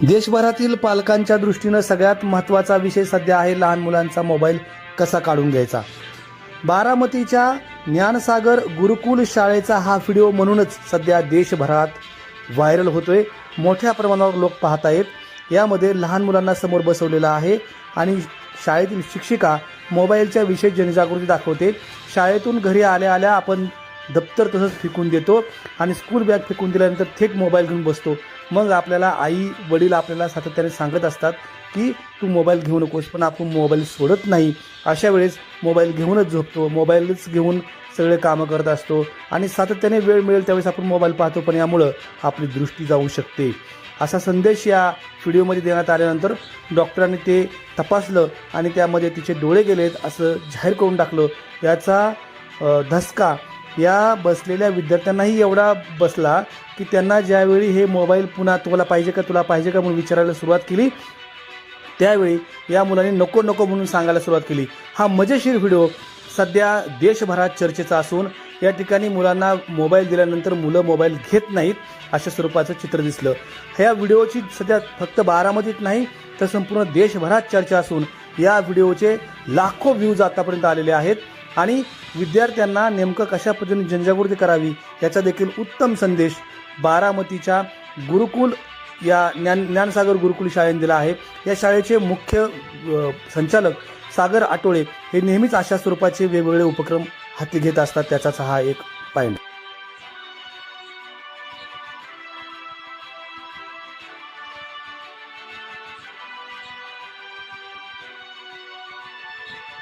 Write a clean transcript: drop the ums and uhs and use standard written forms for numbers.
देशभरातील पालकांच्या दृष्टीनं सगळ्यात महत्त्वाचा विषय सध्या आहे लहान मुलांचा मोबाईल कसा काढून घ्यायचा। बारामतीच्या ज्ञानसागर गुरुकुल शाळेचा हा व्हिडिओ म्हणूनच सध्या देशभरात व्हायरल होतोय। मोठ्या प्रमाणावर लोक पाहत आहेत। यामध्ये लहान मुलांना समोर बसवलेला आहे आणि शाळेतील शिक्षिका मोबाईलच्या विषयी जनजागृती दाखवते। शाळेतून घरी आल्या आल्या आपण दप्तर तसंच फेकून देतो आणि स्कूल बॅग फेकून दिल्यानंतर थेट मोबाईल घेऊन बसतो। मग आपल्याला आई वडील आपल्याला सातत्याने सांगत असतात की तू मोबाईल घेऊ नकोस, पण आपण मोबाईल सोडत नाही। अशा वेळेस मोबाईल घेऊनच झोपतो, मोबाईलच घेऊन सगळे कामं करत असतो आणि सातत्याने वेळ मिळेल त्यावेळेस आपण मोबाईल पाहतो, पण यामुळे आपली दृष्टी जाऊ शकते। असा संदेश या व्हिडिओमध्ये देण्यात आल्यानंतर डॉक्टरांनी ते तपासलं आणि त्यामध्ये तिचे डोळे गेलेत असं जाहीर करून टाकलं। याचा धसका या बसलेल्या विद्यार्थ्यांनाही एवढा बसला की त्यांना ज्यावेळी हे मोबाईल पुन्हा तुला पाहिजे का म्हणून विचारायला सुरुवात केली, त्यावेळी या मुलांनी नको नको म्हणून सांगायला सुरुवात केली। हा मजेशीर व्हिडिओ सध्या देशभरात चर्चेचा असून या ठिकाणी मुलांना मोबाईल दिल्यानंतर मुलं मोबाईल घेत नाहीत अशा स्वरूपाचं चित्र दिसलं। ह्या व्हिडिओची सध्या फक्त बारामतीत नाही तर संपूर्ण देशभरात चर्चा असून या व्हिडिओचे लाखो व्ह्यूज आतापर्यंत आलेले आहेत आणि विद्यार्थ्यांना नेमकं कशा पद्धतीने जनजागृती करावी याचा देखील उत्तम संदेश बारामतीच्या गुरुकुल या ज्ञानसागर गुरुकुल शाळेने दिला आहे। या शाळेचे मुख्य संचालक सागर आटोळे हे नेहमीच अशा स्वरूपाचे वेगवेगळे उपक्रम हाती घेत असतात, त्याचाच हा एक पॉईंट।